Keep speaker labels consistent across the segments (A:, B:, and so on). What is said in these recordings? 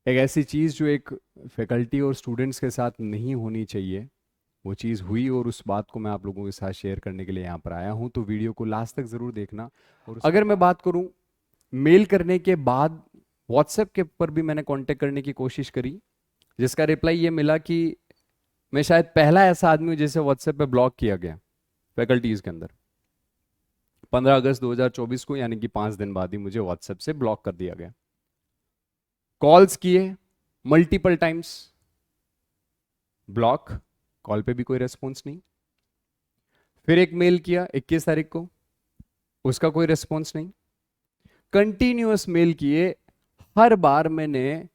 A: एक ऐसी चीज़ जो एक फैकल्टी और स्टूडेंट्स के साथ नहीं होनी चाहिए, वो चीज़ हुई और उस बात को मैं आप लोगों के साथ शेयर करने के लिए यहाँ पर आया हूँ। तो वीडियो को लास्ट तक ज़रूर देखना। और अगर मैं बात करूँ मेल करने के बाद, व्हाट्सएप के ऊपर भी मैंने कांटेक्ट करने की कोशिश करी, जिसका रिप्लाई ये मिला कि मैं शायद पहला ऐसा आदमी हूँ जिसे व्हाट्सएप पे ब्लॉक किया गया फैकल्टीज के अंदर। 15 अगस्त 2024 को, यानी कि 5 दिन बाद ही मुझे व्हाट्सएप से ब्लॉक कर दिया गया। कॉल्स किए मल्टीपल टाइम्स, ब्लॉक, कॉल पे भी कोई रेस्पॉन्स नहीं। फिर एक मेल किया 21 तारीख को, उसका कोई रेस्पॉन्स नहीं। कंटिन्यूअस मेल किए, हर बार मैंने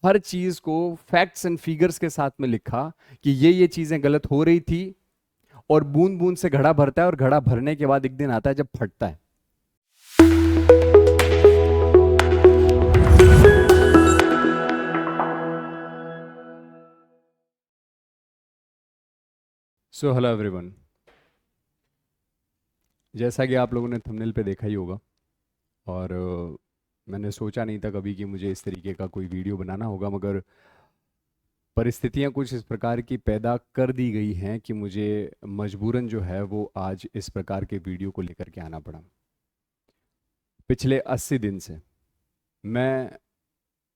A: हर चीज को फैक्ट्स एंड फिगर्स के साथ में लिखा कि ये चीजें गलत हो रही थी। और बूंद बूंद से घड़ा भरता है और घड़ा भरने के बाद एक दिन आता है जब फटता है। सो हेलो एवरीवन, जैसा कि आप लोगों ने थंबनेल पे देखा ही होगा, और मैंने सोचा नहीं था कभी कि मुझे इस तरीके का कोई वीडियो बनाना होगा, मगर परिस्थितियां कुछ इस प्रकार की पैदा कर दी गई हैं कि मुझे मजबूरन जो है वो आज इस प्रकार के वीडियो को लेकर के आना पड़ा। पिछले 80 दिन से मैं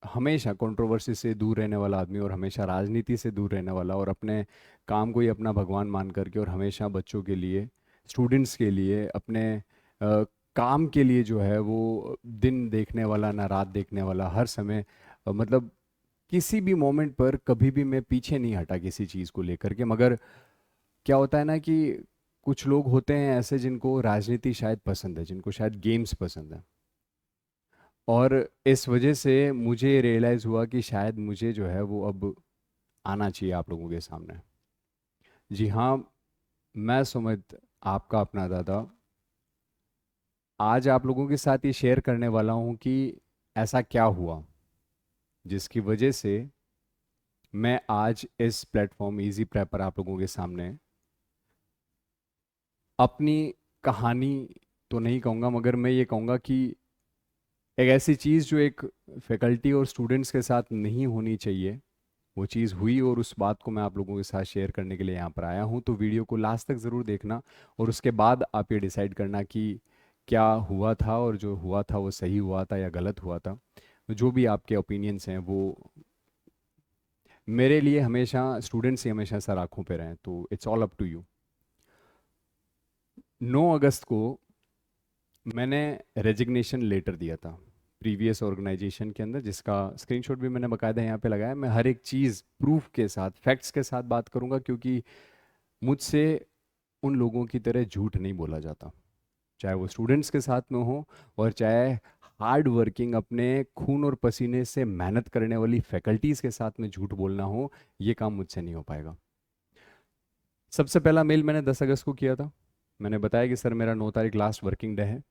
A: हमेशा कंट्रोवर्सी से दूर रहने वाला आदमी, और हमेशा राजनीति से दूर रहने वाला, और अपने काम को ही अपना भगवान मान करके, और हमेशा बच्चों के लिए, स्टूडेंट्स के लिए, अपने काम के लिए जो है वो दिन देखने वाला ना रात देखने वाला, हर समय मतलब किसी भी मोमेंट पर कभी भी मैं पीछे नहीं हटा किसी चीज़ को लेकर के। मगर क्या होता है ना कि कुछ लोग होते हैं ऐसे जिनको राजनीति शायद पसंद है, जिनको शायद गेम्स पसंद है, और इस वजह से मुझे रियलाइज़ हुआ कि शायद मुझे जो है वो अब आना चाहिए आप लोगों के सामने। जी हाँ, मैं सुमित, आपका अपना दादा, आज आप लोगों के साथ ये शेयर करने वाला हूँ कि ऐसा क्या हुआ जिसकी वजह से मैं आज इस प्लेटफॉर्म इजी प्रेप पर आप लोगों के सामने अपनी कहानी तो नहीं कहूँगा, मगर मैं ये कहूँगा कि एक ऐसी चीज़ जो एक फैकल्टी और स्टूडेंट्स के साथ नहीं होनी चाहिए, वो चीज़ हुई और उस बात को मैं आप लोगों के साथ शेयर करने के लिए यहाँ पर आया हूँ। तो वीडियो को लास्ट तक ज़रूर देखना, और उसके बाद आप ये डिसाइड करना कि क्या हुआ था, और जो हुआ था वो सही हुआ था या गलत हुआ था। जो भी आपके ओपिनियंस हैं वो मेरे लिए हमेशा स्टूडेंट्स ही हमेशा सर आंखों पे रहें, तो it's all up to you. 9 अगस्त को मैंने रेजिग्नेशन लेटर दिया था प्रीवियस ऑर्गेनाइजेशन के अंदर, जिसका स्क्रीनशॉट भी मैंने बकायदा यहाँ पे लगाया। मैं हर एक चीज़ प्रूफ के साथ, फैक्ट्स के साथ बात करूँगा, क्योंकि मुझसे उन लोगों की तरह झूठ नहीं बोला जाता, चाहे वो स्टूडेंट्स के साथ में हो, और चाहे हार्ड वर्किंग अपने खून और पसीने से मेहनत करने वाली फैकल्टीज़ के साथ में झूठ बोलना हो, ये काम मुझसे नहीं हो पाएगा। सबसे पहला मेल मैंने 10 अगस्त को किया था। मैंने बताया कि सर मेरा 9 तारीख लास्ट वर्किंग डे है,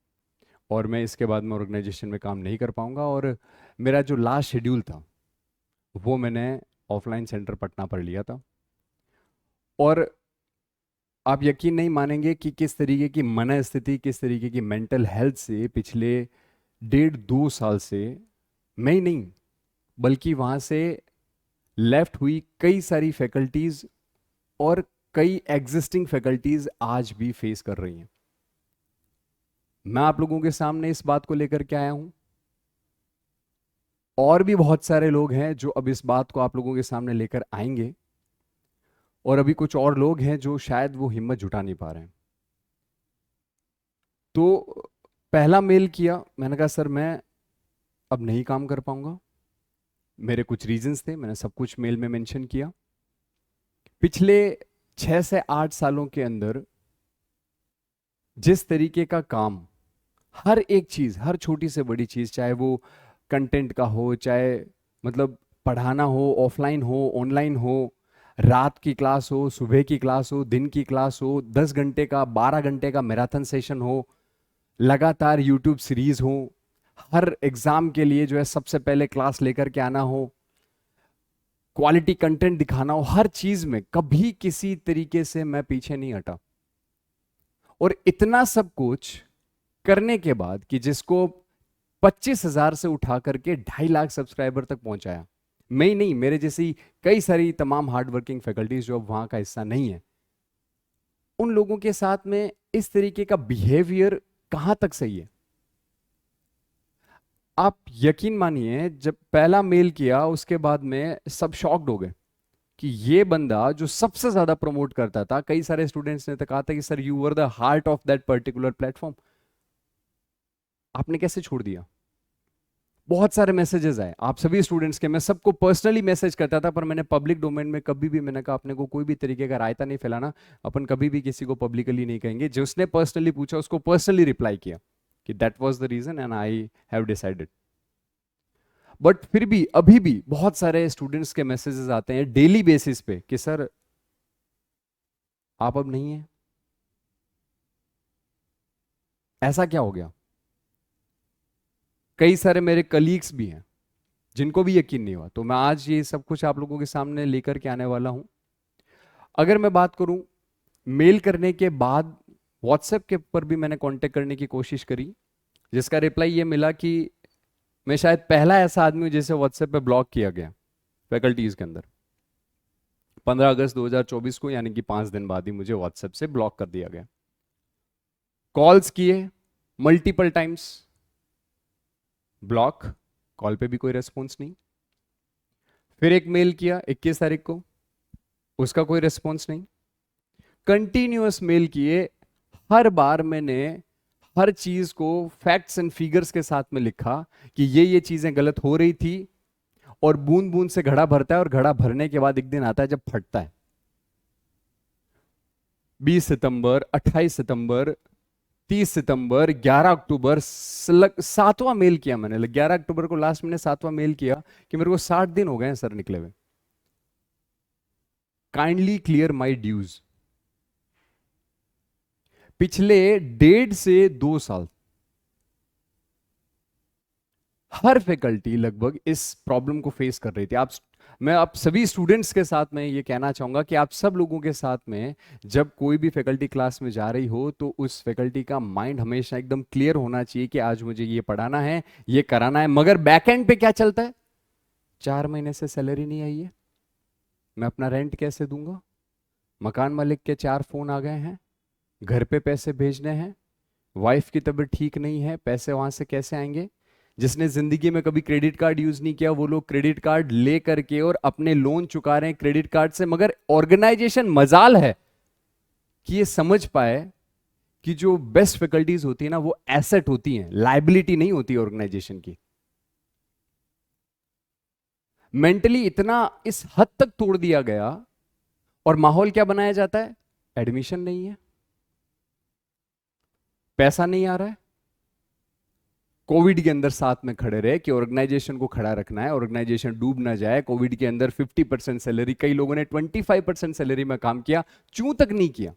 A: और मैं इसके बाद में ऑर्गेनाइजेशन में काम नहीं कर पाऊंगा, और मेरा जो लास्ट शेड्यूल था वो मैंने ऑफलाइन सेंटर पटना पर लिया था। और आप यकीन नहीं मानेंगे कि किस तरीके की मन स्थिति, किस तरीके की मेंटल हेल्थ से पिछले 1.5-2 साल से मैं ही नहीं, बल्कि वहाँ से लेफ्ट हुई कई सारी फैकल्टीज़ और कई एग्जिस्टिंग फैकल्टीज़ आज भी फेस कर रही हैं। मैं आप लोगों के सामने इस बात को लेकर के आया हूं, और भी बहुत सारे लोग हैं जो अब इस बात को आप लोगों के सामने लेकर आएंगे, और अभी कुछ और लोग हैं जो शायद वो हिम्मत जुटा नहीं पा रहे हैं। तो पहला मेल किया, मैंने कहा सर मैं अब नहीं काम कर पाऊंगा, मेरे कुछ रीजंस थे, मैंने सब कुछ मेल में मेंशन किया। पिछले 6 से 8 सालों के अंदर जिस तरीके का काम, हर एक चीज, हर छोटी से बड़ी चीज, चाहे वो कंटेंट का हो, चाहे मतलब पढ़ाना हो, ऑफलाइन हो, ऑनलाइन हो, रात की क्लास हो, सुबह की क्लास हो, दिन की क्लास हो, 10 घंटे का, 12 घंटे का मैराथन सेशन हो, लगातार यूट्यूब सीरीज हो, हर एग्जाम के लिए जो है सबसे पहले क्लास लेकर के आना हो, क्वालिटी कंटेंट दिखाना हो, हर चीज में कभी किसी तरीके से मैं पीछे नहीं हटा। और इतना सब कुछ करने के बाद कि जिसको 25,000 से उठा करके 2.5 लाख सब्सक्राइबर तक पहुंचाया, मैं ही नहीं, मेरे जैसी कई सारी तमाम हार्ड वर्किंग फैकल्टीज जो अब वहां का हिस्सा नहीं है, उन लोगों के साथ में इस तरीके का बिहेवियर कहां तक सही है? आप यकीन मानिए, जब पहला मेल किया उसके बाद में सब शॉक्ड हो गए कि ये बंदा जो सबसे ज्यादा प्रमोट करता था, कई सारे स्टूडेंट्स ने तो कहा था कि sir you were the heart of that particular platform, आपने कैसे छोड़ दिया? बहुत सारे मैसेजेस आए आप सभी स्टूडेंट्स के, मैं सबको पर्सनली मैसेज करता था, पर मैंने पब्लिक डोमेन में कभी भी, मैंने कहा अपने को कोई भी तरीके का रायता नहीं फैलाना, अपन कभी भी किसी को पब्लिकली नहीं कहेंगे, जिसने पर्सनली पूछा उसको पर्सनली रिप्लाई किया कि that was the reason and I have decided. But फिर भी अभी भी बहुत सारे स्टूडेंट्स के मैसेजेस आते हैं डेली बेसिस पे कि सर आप अब नहीं है, ऐसा क्या हो गया? कई सारे मेरे कलीग्स भी हैं जिनको भी यकीन नहीं हुआ, तो मैं आज ये सब कुछ आप लोगों के सामने लेकर के आने वाला हूं। अगर मैं बात करूं, मेल करने के बाद व्हाट्सएप के ऊपर भी मैंने कांटेक्ट करने की कोशिश करी, जिसका रिप्लाई ये मिला कि मैं शायद पहला ऐसा आदमी हूं जिसे व्हाट्सएप पे ब्लॉक किया गया फैकल्टीज के अंदर। 15 अगस्त 2024 को, यानी कि 5 दिन बाद ही मुझे व्हाट्सएप से ब्लॉक कर दिया गया। कॉल्स किए मल्टीपल टाइम्स, ब्लॉक, कॉल पे भी कोई रेस्पॉन्स नहीं। फिर एक मेल किया 21 तारीख को, उसका कोई रेस्पॉन्स नहीं। कंटिन्यूअस मेल किए, हर बार मैंने हर चीज को फैक्ट्स एंड फिगर्स के साथ में लिखा कि ये चीजें गलत हो रही थी, और बूंद बूंद से घड़ा भरता है, और घड़ा भरने के बाद एक दिन आता है जब फटता है। 20 सितंबर, 28 सितंबर, 30 सितंबर, 11 अक्टूबर, 7वां मेल किया मैंने, 11 अक्टूबर को लास्ट मैंने 7वां मेल किया कि मेरे को 60 दिन हो गए हैं सर निकले हुए, काइंडली क्लियर माई ड्यूज। पिछले 1.5 से 2 साल हर फैकल्टी लगभग इस प्रॉब्लम को फेस कर रही थी। मैं आप सभी स्टूडेंट्स के साथ में ये कहना चाहूंगा कि आप सब लोगों के साथ में जब कोई भी फैकल्टी क्लास में जा रही हो, तो उस फैकल्टी का माइंड हमेशा एकदम क्लियर होना चाहिए कि आज मुझे ये पढ़ाना है, ये कराना है। मगर बैक एंड पे क्या चलता है? 4 महीने से सैलरी नहीं आई है, मैं अपना रेंट कैसे दूंगा? मकान मालिक के 4 फोन आ गए हैं, घर पे पैसे भेजने हैं, वाइफ की तबीयत ठीक नहीं है, पैसे वहां से कैसे आएंगे? जिसने जिंदगी में कभी क्रेडिट कार्ड यूज नहीं किया, वो लोग क्रेडिट कार्ड ले करके और अपने लोन चुका रहे हैं क्रेडिट कार्ड से। मगर ऑर्गेनाइजेशन, मजाल है कि ये समझ पाए कि जो बेस्ट फैकल्टीज होती है ना, वो एसेट होती हैं, लाइबिलिटी नहीं होती ऑर्गेनाइजेशन की। मेंटली इतना इस हद तक तोड़ दिया गया, और माहौल क्या बनाया जाता है? एडमिशन नहीं है, पैसा नहीं आ रहा है। कोविड के अंदर साथ में खड़े रहे कि ऑर्गेनाइजेशन को खड़ा रखना है, ऑर्गेनाइजेशन डूब ना जाए। कोविड के अंदर 50% सैलरी, कई लोगों ने 25% सैलरी में काम किया, चूं तक नहीं किया।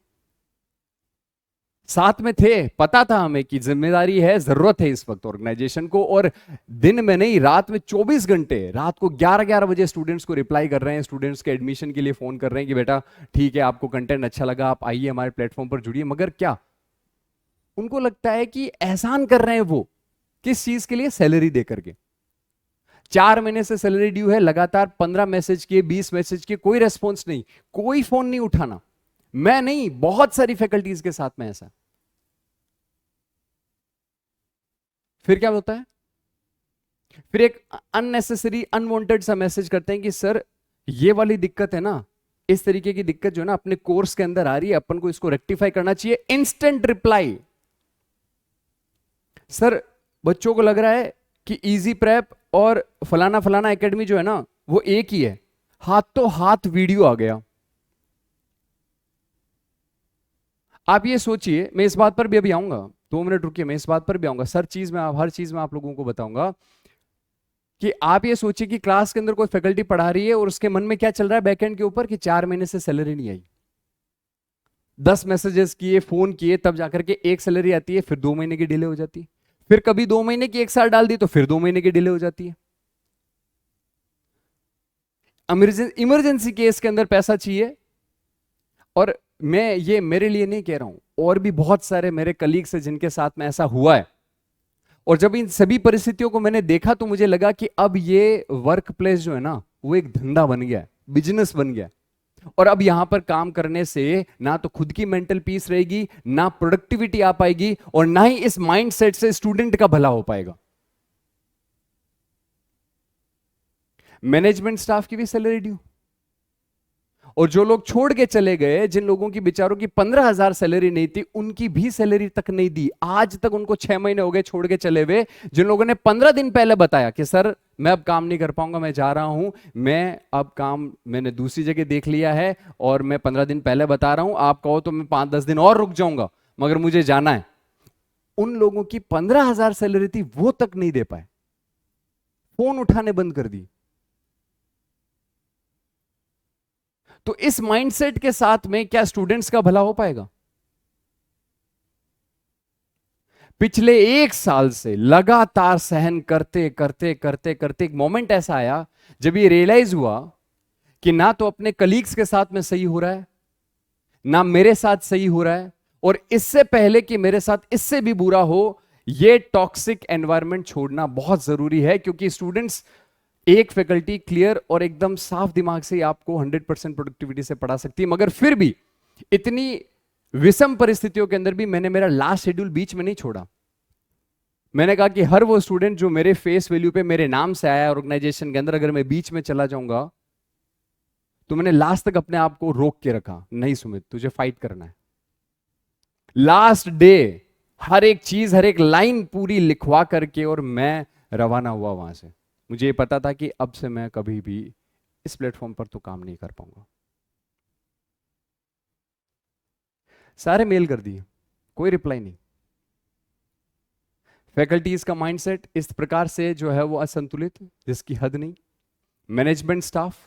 A: साथ में थे, पता था हमें कि जिम्मेदारी है, जरूरत है इस वक्त ऑर्गेनाइजेशन को। और दिन में नहीं, रात में 24 घंटे, रात को 11-11 बजे स्टूडेंट्स को रिप्लाई कर रहे हैं, स्टूडेंट्स के एडमिशन के लिए फोन कर रहे हैं कि बेटा ठीक है, आपको कंटेंट अच्छा लगा, आप आइए हमारे प्लेटफॉर्म पर जुड़िए। मगर क्या उनको लगता है कि एहसान कर रहे हैं वो? किस चीज के लिए? सैलरी दे करके। 4 महीने से सैलरी ड्यू है, लगातार 15 मैसेज किए, 20 मैसेज किए, कोई रेस्पॉन्स नहीं, कोई फोन नहीं उठाना। मैं नहीं, बहुत सारी फैकल्टीज के साथ में ऐसा। फिर क्या होता है? फिर एक अननेसेसरी, अनवांटेड सा मैसेज करते हैं कि सर ये वाली दिक्कत है ना, इस तरीके की दिक्कत जो है ना अपने कोर्स के अंदर आ रही है, अपन को इसको रेक्टिफाई करना चाहिए। Instant reply. सर बच्चों को लग रहा है कि इजी प्रेप और फलाना फलाना एकेडमी जो है ना वो एक ही है, हाथ तो हाथ वीडियो आ गया। आप ये सोचिए, मैं इस बात पर भी अभी आऊंगा, 2 मिनट रुकिए, मैं इस बात पर भी आऊंगा। हर चीज में आप लोगों को बताऊंगा कि आप ये सोचिए कि क्लास के अंदर कोई फैकल्टी पढ़ा रही है और उसके मन में क्या चल रहा है बैकएंड के ऊपर कि 4 महीने से सैलरी नहीं आई। 10 मैसेजेस किए, फोन किए, तब जाकर के एक सैलरी आती है, फिर 2 महीने की डिले हो जाती है। फिर कभी 2 महीने की एक साल डाल दी तो फिर 2 महीने की डिले हो जाती है। इमरजेंसी केस के अंदर पैसा चाहिए। और मैं ये मेरे लिए नहीं कह रहा हूं, और भी बहुत सारे मेरे कलीग्स हैं जिनके साथ में ऐसा हुआ है। और जब इन सभी परिस्थितियों को मैंने देखा तो मुझे लगा कि अब ये वर्क प्लेस जो है ना, वो एक धंधा बन गया, बिजनेस बन गया। और अब यहां पर काम करने से ना तो खुद की मेंटल पीस रहेगी, ना प्रोडक्टिविटी आ पाएगी, और ना ही इस माइंडसेट से स्टूडेंट का भला हो पाएगा। मैनेजमेंट स्टाफ की भी सैलरी ड्यू, और जो लोग छोड़ के चले गए, जिन लोगों की बेचारों की 15,000 सैलरी नहीं थी, उनकी भी सैलरी तक नहीं दी आज तक। उनको 6 महीने हो गए छोड़ के चले हुए। जिन लोगों ने 15 दिन पहले बताया कि सर मैं अब काम नहीं कर पाऊंगा, मैं जा रहा हूं, मैं अब काम मैंने दूसरी जगह देख लिया है, और मैं 15 दिन पहले बता रहा हूं, आप कहो तो मैं 5-10 दिन और रुक जाऊंगा, मगर मुझे जाना है। उन लोगों की 15,000 सैलरी थी, वो तक नहीं दे पाए, फोन उठाने बंद कर दी। तो इस माइंडसेट के साथ में क्या स्टूडेंट्स का भला हो पाएगा? पिछले 1 साल से लगातार सहन करते करते करते करते एक मोमेंट ऐसा आया जब ये रियलाइज हुआ कि ना तो अपने कलीग्स के साथ में सही हो रहा है, ना मेरे साथ सही हो रहा है, और इससे पहले कि मेरे साथ इससे भी बुरा हो, ये टॉक्सिक एनवायरनमेंट छोड़ना बहुत जरूरी है। क्योंकि स्टूडेंट्स, एक फैकल्टी क्लियर और एकदम साफ दिमाग से आपको 100% प्रोडक्टिविटी से पढ़ा सकती है, मगर फिर भी इतनी विषम परिस्थितियों के अंदर भी मैंने मेरा लास्ट शेड्यूल बीच में नहीं छोड़ा। मैंने कहा कि हर वो स्टूडेंट जो मेरे फेस वैल्यू पे मेरे नाम से आया ऑर्गेनाइजेशन के अंदर, अगर मैं बीच में चला जाऊंगा तो मैंने लास्ट तक अपने आप को रोक के रखा, नहीं सुमित तुझे फाइट करना है। लास्ट डे हर एक चीज, हर एक लाइन पूरी लिखवा करके और मैं रवाना हुआ वहां से। मुझे ये पता था कि अब से मैं कभी भी इस प्लेटफॉर्म पर तो काम नहीं कर पाऊंगा। सारे मेल कर दिए, कोई रिप्लाई नहीं। फैकल्टीज का माइंडसेट इस प्रकार से जो है वो असंतुलित, जिसकी हद नहीं। मैनेजमेंट स्टाफ,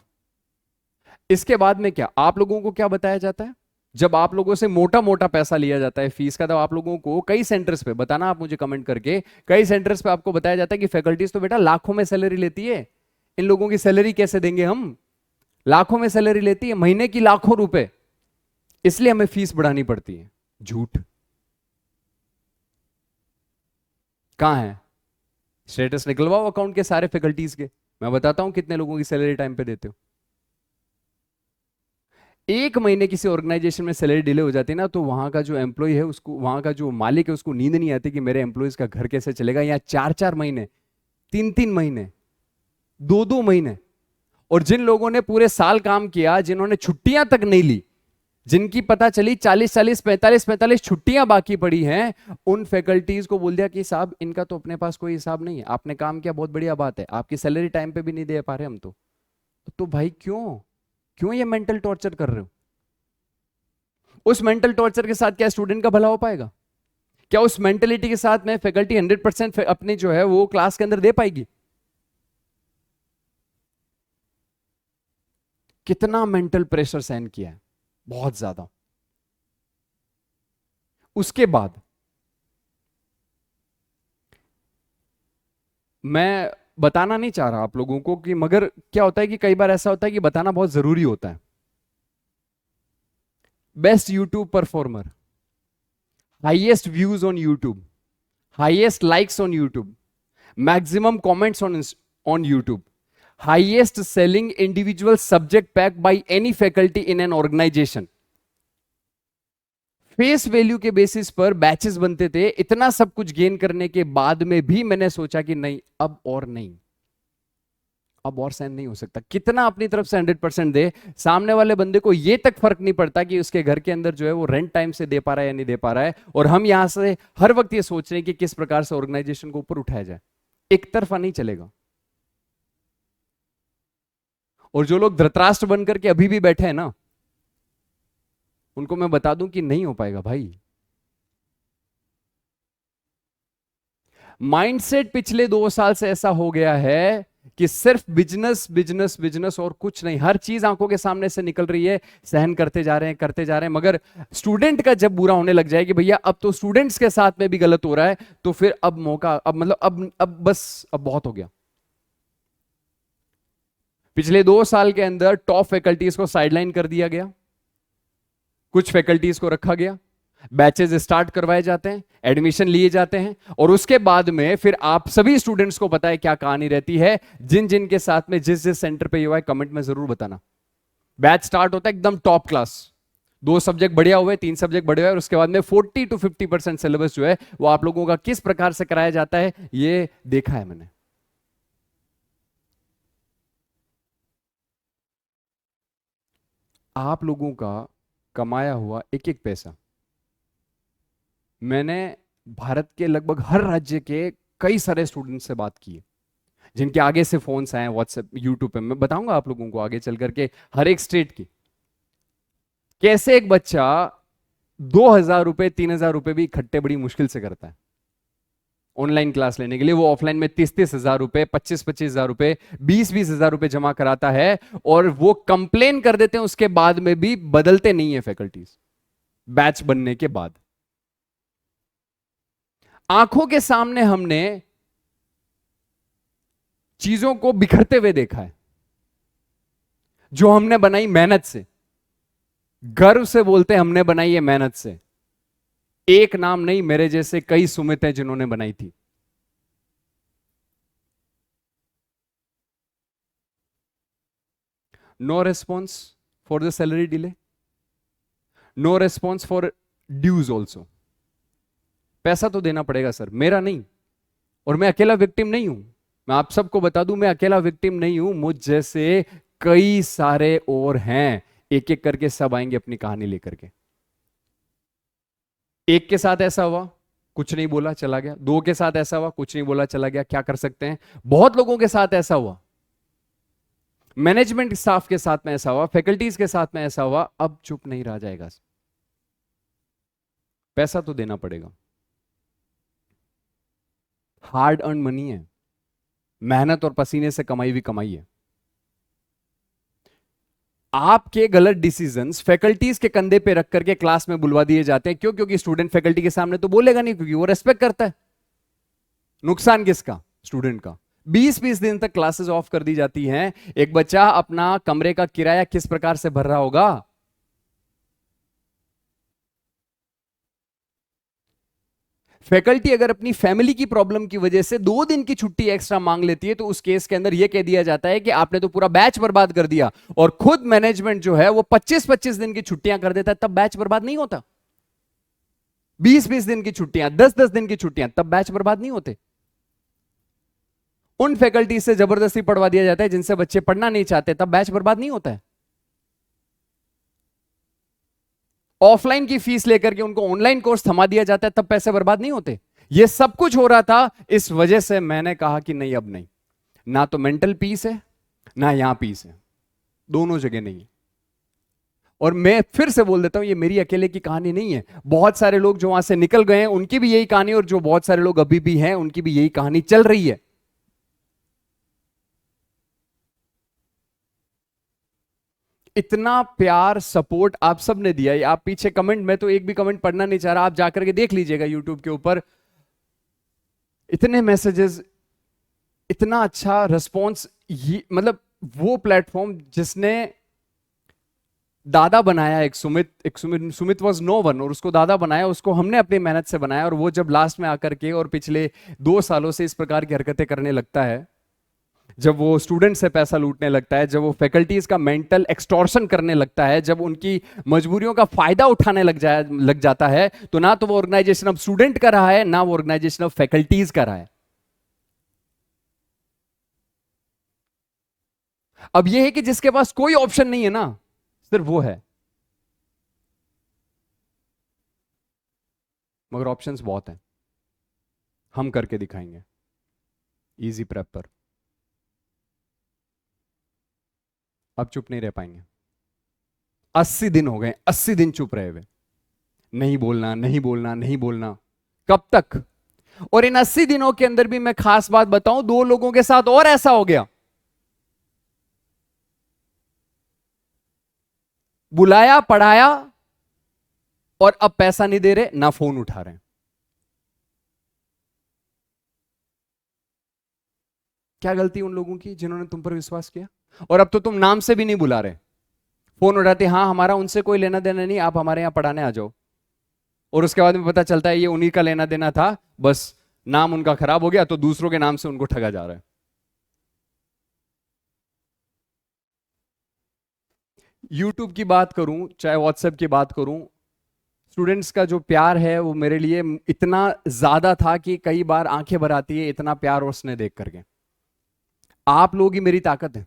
A: इसके बाद में क्या आप लोगों को क्या बताया जाता है? जब आप लोगों से मोटा मोटा पैसा लिया जाता है फीस का, तब आप लोगों को कई सेंटर्स पे बताना, आप मुझे कमेंट करके, कई सेंटर्स पे आपको बताया जाता है कि फैकल्टीज तो बेटा लाखों में सैलरी लेती है, इन लोगों की सैलरी कैसे देंगे हम? लाखों में सैलरी लेती है, महीने की लाखों रुपए, इसलिए हमें फीस बढ़ानी पड़ती है। झूठ। कहां है स्टेटस? निकलवाओ अकाउंट के सारे फैकल्टीज के, मैं बताता हूं कितने लोगों की सैलरी टाइम पे देते हो। एक महीने किसी ऑर्गेनाइजेशन में सैलरी डिले हो जाती है ना, तो वहां का जो एम्प्लॉय है उसको, वहां का जो मालिक है उसको नींद नहीं आती कि मेरे एम्प्लॉयज का घर कैसे चलेगा। यहाँ 4-4 महीने, 3-3 महीने, 2-2 महीने। और जिन लोगों ने पूरे साल काम किया, जिन्होंने छुट्टियां तक नहीं ली, जिनकी पता चली 40-40, 45-45 छुट्टियां बाकी पड़ी हैं, उन फैकल्टीज को बोल दिया कि साहब इनका तो अपने पास कोई हिसाब नहीं है, आपने काम किया बहुत बढ़िया बात है, आपकी सैलरी टाइम पे भी नहीं दे पा रहे हम तो भाई क्यों क्यों ये मेंटल टॉर्चर कर रहे हो? उस मेंटल टॉर्चर के साथ क्या स्टूडेंट का भला हो पाएगा? क्या उस मेंटेलिटी के साथ में फैकल्टी 100% अपनी जो है वो क्लास के अंदर दे पाएगी? कितना मेंटल प्रेशर सहन किया है, बहुत ज्यादा। उसके बाद मैं बताना नहीं चाह रहा आप लोगों को कि, मगर क्या होता है कि कई बार ऐसा होता है कि बताना बहुत जरूरी होता है। Best YouTube performer, highest views on YouTube, highest likes on YouTube, maximum comments on YouTube, highest selling individual subject pack by any faculty in an organization। Face value के बेसिस पर बैचेस बनते थे। इतना सब कुछ गेन करने के बाद में भी मैंने सोचा कि नहीं, अब और नहीं, अब और सहन नहीं हो सकता। कितना अपनी तरफ से 100% दे, सामने वाले बंदे को ये तक फर्क नहीं पड़ता कि उसके घर के अंदर जो है वो रेंट टाइम से दे पा रहा है या नहीं दे पा रहा है, और हम यहां से हर वक्त ये सोच रहे हैं कि किस प्रकार से ऑर्गेनाइजेशन को ऊपर उठाया जाए। एक तरफा नहीं चलेगा। और जो लोग धृतराष्ट्र बनकर के अभी भी बैठे हैं ना, उनको मैं बता दूं कि नहीं हो पाएगा भाई। माइंडसेट पिछले 2 साल से ऐसा हो गया है कि सिर्फ बिजनेस बिजनेस बिजनेस और कुछ नहीं। हर चीज आंखों के सामने से निकल रही है, सहन करते जा रहे हैं, करते जा रहे हैं, मगर स्टूडेंट का जब बुरा होने लग जाए कि भैया अब तो स्टूडेंट्स के साथ में भी गलत हो रहा है, तो फिर अब मौका, अब मतलब अब बस अब बहुत हो गया। पिछले 2 साल के अंदर टॉप फैकल्टीज को साइडलाइन कर दिया गया, कुछ फैकल्टीज को रखा गया। बैचेज स्टार्ट करवाए जाते हैं, एडमिशन लिए जाते हैं, और उसके बाद में फिर आप सभी स्टूडेंट्स को पता है क्या कहानी रहती है। जिन जिन के साथ में जिस जिस सेंटर पे ये हुआ है कमेंट में जरूर बताना। बैच स्टार्ट होता है एकदम टॉप क्लास, 2 सब्जेक्ट बढ़िया हुए, 3 सब्जेक्ट बढ़िया हुए, और उसके बाद में 40 to 50% सिलेबस जो है वो आप लोगों का किस प्रकार से कराया जाता है ये देखा है मैंने। आप लोगों का कमाया हुआ एक एक पैसा मैंने भारत के लगभग हर राज्य के कई सारे स्टूडेंट्स से बात की है, जिनके आगे से फोन्स आए, व्हाट्सएप, यूट्यूब पे, मैं बताऊंगा आप लोगों को आगे चल करके हर एक स्टेट की, कैसे एक बच्चा 2,000 रुपए 3,000 रुपए भी इकट्ठे बड़ी मुश्किल से करता है ऑनलाइन क्लास लेने के लिए। वो ऑफलाइन में 30-30 हजार रुपए, 25-25 हजार रुपए, 20-20 हजार रुपए जमा कराता है, और वो कंप्लेन कर देते हैं उसके बाद में भी बदलते नहीं है फैकल्टीज बैच बनने के बाद। आंखों के सामने हमने चीजों को बिखरते हुए देखा है, जो हमने बनाई मेहनत से, गर्व से बोलते हैं हमने बनाई है मेहनत से। एक नाम नहीं, मेरे जैसे कई सुमित हैं जिन्होंने बनाई थी। No response for the salary delay, no response for dues also. पैसा तो देना पड़ेगा सर, मेरा नहीं, और मैं अकेला विक्टिम नहीं हूं। मैं आप सबको बता दूं, मैं अकेला विक्टिम नहीं हूं, मुझ जैसे कई सारे और हैं। एक एक करके सब आएंगे अपनी कहानी लेकर के। एक के साथ ऐसा हुआ, कुछ नहीं बोला चला गया। 2 के साथ ऐसा हुआ, कुछ नहीं बोला चला गया। क्या कर सकते हैं? बहुत लोगों के साथ ऐसा हुआ, मैनेजमेंट स्टाफ के साथ में ऐसा हुआ, फैकल्टीज के साथ में ऐसा हुआ। अब चुप नहीं रहा जाएगा, पैसा तो देना पड़ेगा। हार्ड अर्न मनी है, मेहनत और पसीने से कमाई हुई कमाई है। आपके गलत डिसीजंस फैकल्टीज के कंधे पे रख करके क्लास में बुलवा दिए जाते हैं। क्यों? क्योंकि स्टूडेंट फैकल्टी के सामने तो बोलेगा नहीं, क्योंकि वो रेस्पेक्ट करता है। नुकसान किसका? स्टूडेंट का। 20-20 दिन तक क्लासेस ऑफ कर दी जाती हैं। एक बच्चा अपना कमरे का किराया किस प्रकार से भर रहा होगा? फैकल्टी अगर अपनी फैमिली की प्रॉब्लम की वजह से 2 दिन की छुट्टी एक्स्ट्रा मांग लेती है, तो उस केस के अंदर यह कह दिया जाता है कि आपने तो पूरा बैच बर्बाद कर दिया। और खुद मैनेजमेंट जो है वो 25-25 दिन की छुट्टियां कर देता है, तब बैच बर्बाद नहीं होता। 20-20 दिन की छुट्टियां, 10-10 दिन की छुट्टियां, तब बैच बर्बाद नहीं होते। उन फैकल्टी से जबरदस्ती पढ़वा दिया जाता है जिनसे बच्चे पढ़ना नहीं चाहते, तब बैच बर्बाद नहीं होता है। ऑफलाइन की फीस लेकर के उनको ऑनलाइन कोर्स थमा दिया जाता है, तब पैसे बर्बाद नहीं होते। ये सब कुछ हो रहा था, इस वजह से मैंने कहा कि नहीं, अब नहीं। ना तो मेंटल पीस है, ना यहां पीस है, दोनों जगह नहीं है। और मैं फिर से बोल देता हूं, ये मेरी अकेले की कहानी नहीं है। बहुत सारे लोग जो वहां से निकल गए हैं उनकी भी यही कहानी, और जो बहुत सारे लोग अभी भी हैं उनकी भी यही कहानी चल रही है। इतना प्यार सपोर्ट आप सब ने दिया है। आप पीछे कमेंट में तो एक भी कमेंट पढ़ना नहीं चाह रहा, आप जाकर के देख लीजिएगा यूट्यूब के ऊपर, इतने मैसेजेस, इतना अच्छा रिस्पॉन्स। मतलब वो प्लेटफॉर्म जिसने दादा बनाया, एक सुमित वाज नो वन, और उसको दादा बनाया, उसको हमने अपनी मेहनत से बनाया। और वो जब लास्ट में आकर के और पिछले 2 सालों से इस प्रकार की हरकतें करने लगता है, जब वो स्टूडेंट से पैसा लूटने लगता है, जब वो फैकल्टीज का मेंटल एक्सटॉर्शन करने लगता है, जब उनकी मजबूरियों का फायदा उठाने लग जाता है, तो ना तो वो ऑर्गेनाइजेशन ऑफ स्टूडेंट का रहा है, ना वो ऑर्गेनाइजेशन ऑफ फैकल्टीज का रहा है। अब ये है कि जिसके पास कोई ऑप्शन नहीं है ना, सिर्फ वो है। मगर ऑप्शंस बहुत हैं, हम करके दिखाएंगे इजी प्रेप पर। अब चुप नहीं रह पाएंगे। 80 दिन हो गए, 80 दिन चुप रहे हुए, नहीं बोलना, नहीं बोलना, नहीं बोलना। कब तक? और इन 80 दिनों के अंदर भी मैं खास बात बताऊं, 2 लोगों के साथ और ऐसा हो गया। बुलाया, पढ़ाया, और अब पैसा नहीं दे रहे, ना फोन उठा रहे हैं। क्या गलती उन लोगों की जिन्होंने तुम पर विश्वास किया? और अब तो तुम नाम से भी नहीं बुला रहे, फोन उठाते, हाँ हमारा उनसे कोई लेना देना नहीं, आप हमारे यहां पढ़ाने आ जाओ। और उसके बाद में पता चलता है ये उन्हीं का लेना देना था, बस नाम उनका खराब हो गया तो दूसरों के नाम से उनको ठगा जा रहा है। यूट्यूब की बात करूं चाहे व्हाट्सएप की बात करूं, स्टूडेंट्स का जो प्यार है वो मेरे लिए इतना ज्यादा था कि कई बार आंखें भर आती है, इतना प्यार और स्नेह देख करके। आप लोग ही मेरी ताकत है,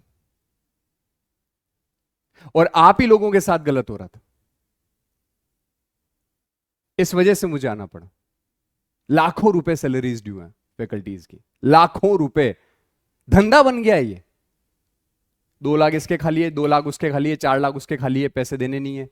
A: और आप ही लोगों के साथ गलत हो रहा था, इस वजह से मुझे आना पड़ा। लाखों रुपए सैलरीज ड्यू हैं फैकल्टीज की, लाखों रुपए, धंधा बन गया है ये। 2 लाख इसके खा लिए, 2 लाख उसके खा लिए, 4 लाख उसके खा लिए, पैसे देने नहीं है,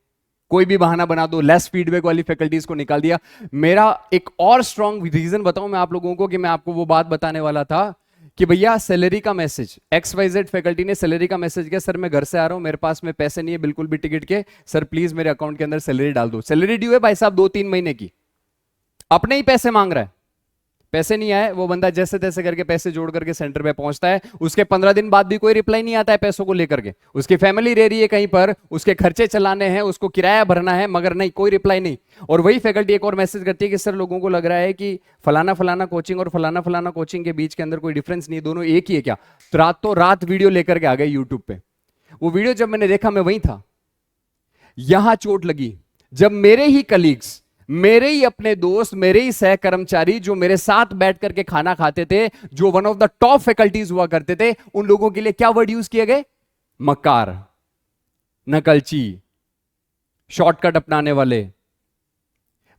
A: कोई भी बहाना बना दो, लेस फीडबैक वाली फैकल्टीज को निकाल दिया। मेरा एक और स्ट्रॉन्ग रीजन बताऊं मैं आप लोगों को, कि मैं आपको वो बात बताने वाला था कि भैया सैलरी का मैसेज, XYZ फैकल्टी ने सैलरी का मैसेज किया, सर मैं घर से आ रहा हूं, मेरे पास में पैसे नहीं है बिल्कुल भी टिकट के, सर प्लीज मेरे अकाउंट के अंदर सैलरी डाल दो। सैलरी ड्यू है भाई साहब 2-3 महीने की, अपने ही पैसे मांग रहा है, पैसे नहीं आए, वो बंदा जैसे तैसे करके पैसे जोड़ करके सेंटर पे पहुंचता है, उसके 15 दिन बाद भी कोई रिप्लाई नहीं आता है पैसों को लेकर के, उसकी फैमिली रह रही है कहीं पर, उसके खर्चे चलाने हैं, उसको किराया भरना है, मगर नहीं, कोई रिप्लाई नहीं। और वही फैकल्टी एक और मैसेज करती है कि सर लोगों को लग रहा है कि फलाना फलाना कोचिंग और फलाना फलाना कोचिंग के बीच के अंदर कोई डिफरेंस नहीं है, दोनों एक ही है क्या। तो रातों रात वीडियो लेकर के आ गए यूट्यूब पे। वो वीडियो जब मैंने देखा मैं वहीं था, यहां चोट लगी जब मेरे ही कलीग्स, मेरे ही अपने दोस्त, मेरे ही सह कर्मचारी जो मेरे साथ बैठ करके खाना खाते थे, जो one of the top faculties हुआ करते थे, उन लोगों के लिए क्या वर्ड यूज किए गए? मक्कार, नकलची, शॉर्टकट अपनाने वाले,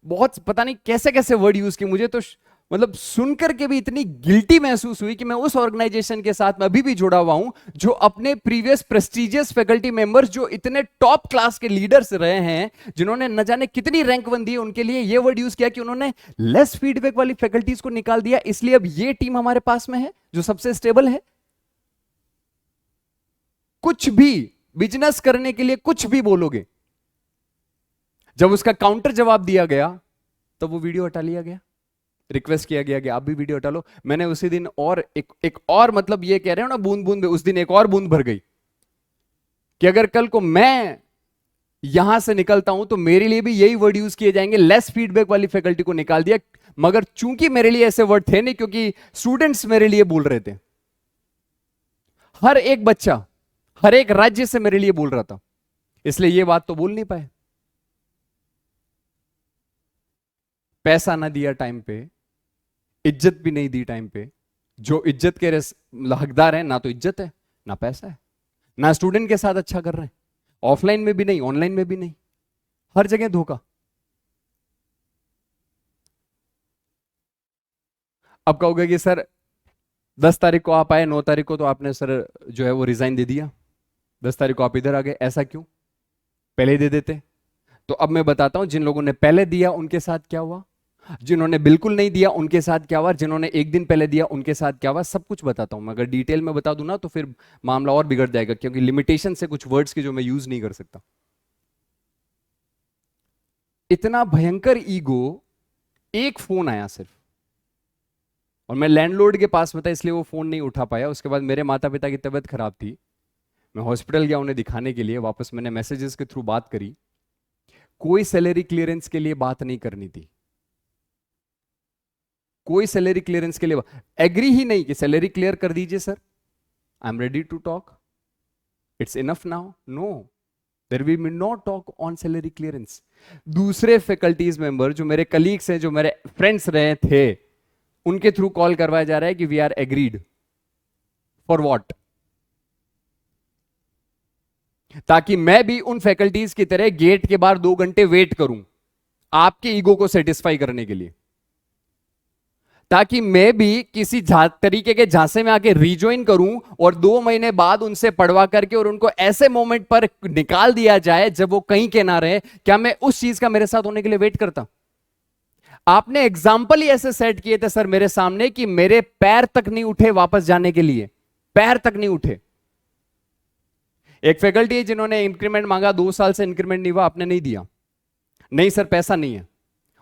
A: बहुत पता नहीं कैसे कैसे वर्ड यूज किए। मुझे तो मतलब सुनकर के भी इतनी गिल्टी महसूस हुई कि मैं उस ऑर्गेनाइजेशन के साथ में अभी भी जुड़ा हुआ हूं, जो अपने प्रीवियस प्रेस्टिजियस फैकल्टी मेंबर्स, जो इतने टॉप क्लास के लीडर्स रहे हैं, जिन्होंने न जाने कितनी रैंक वन दी, उनके लिए यह वर्ड यूज किया कि उन्होंने लेस फीडबैक वाली फैकल्टीज को निकाल दिया, इसलिए अब यह टीम हमारे पास में है जो सबसे स्टेबल है। कुछ भी बिजनेस करने के लिए कुछ भी बोलोगे, जब उसका काउंटर जवाब दिया गया तब वो वीडियो हटा लिया गया, रिक्वेस्ट किया गया कि आप भी वीडियो हटा लो। मैंने उसी दिन और एक और, मतलब ये कह रहे हो ना बूंद बूंद में, उस दिन एक और बूंद भर गई कि अगर कल को मैं यहां से निकलता हूं तो मेरे लिए भी यही वर्ड यूज किए जाएंगे, लेस फीडबैक वाली फैकल्टी को निकाल दिया। मगर चूंकि मेरे लिए ऐसे वर्ड थे नहीं, क्योंकि स्टूडेंट्स मेरे लिए बोल रहे थे, हर एक बच्चा हर एक राज्य से मेरे लिए बोल रहा था, इसलिए ये बात तो बोल नहीं पाए। पैसा ना दिया टाइम पे, इज्जत भी नहीं दी टाइम पे। जो इज्जत के हकदार हैं, ना तो इज्जत है ना पैसा है, ना स्टूडेंट के साथ अच्छा कर रहे हैं, ऑफलाइन में भी नहीं, ऑनलाइन में भी नहीं, हर जगह धोखा। अब कहोगे कि सर 10 तारीख को आप आए, 9 तारीख को तो आपने सर जो है वो रिजाइन दे दिया, 10 तारीख को आप इधर आ गए, ऐसा क्यों? पहले ही दे देते। तो अब मैं बताता हूं, जिन लोगों ने पहले दिया उनके साथ क्या हुआ, जिन्होंने बिल्कुल नहीं दिया उनके साथ क्या हुआ, जिन्होंने एक दिन पहले दिया उनके साथ क्या हुआ, सब कुछ बताता हूं। मैं अगर डिटेल में बता दूं ना तो फिर मामला और बिगड़ जाएगा, क्योंकि लिमिटेशन से कुछ वर्ड्स की जो मैं यूज नहीं कर सकता। इतना भयंकर ईगो, एक फोन आया सिर्फ, और मैं लैंडलॉर्ड के पास में था इसलिए वो फोन नहीं उठा पाया। उसके बाद मेरे माता पिता की तबीयत खराब थी, मैं हॉस्पिटल गया उन्हें दिखाने के लिए, वापस मैंने मैसेजेस के थ्रू बात करी, कोई सैलरी क्लियरेंस के लिए बात नहीं करनी थी, कोई सैलरी क्लियरेंस के लिए एग्री ही नहीं कि सैलरी क्लियर कर दीजिए sir, I am ready to talk, it's enough now, no, there we will not talk on salary clearance. दूसरे फैकल्टीज मेंबर जो मेरे कलीग्स हैं, जो मेरे फ्रेंड्स रहे थे, उनके थ्रू कॉल करवाया जा रहा है कि we are agreed for what, ताकि मैं भी उन फैकल्टीज की तरह गेट के बाहर 2 घंटे वेट करूं आपके ईगो को सेटिस्फाई करने के लिए, ताकि मैं भी किसी तरीके के झांसे में आके रिज्वाइन करूं और 2 महीने बाद उनसे पढ़वा करके और उनको ऐसे मोमेंट पर निकाल दिया जाए जब वो कहीं के ना रहे। क्या मैं उस चीज का मेरे साथ होने के लिए वेट करता? आपने एग्जाम्पल ही ऐसे सेट किए थे सर मेरे सामने कि मेरे पैर तक नहीं उठे वापस जाने के लिए, पैर तक नहीं उठे। एक फैकल्टी है जिन्होंने इंक्रीमेंट मांगा, 2 साल से इंक्रीमेंट नहीं हुआ, आपने नहीं दिया, नहीं सर पैसा नहीं है।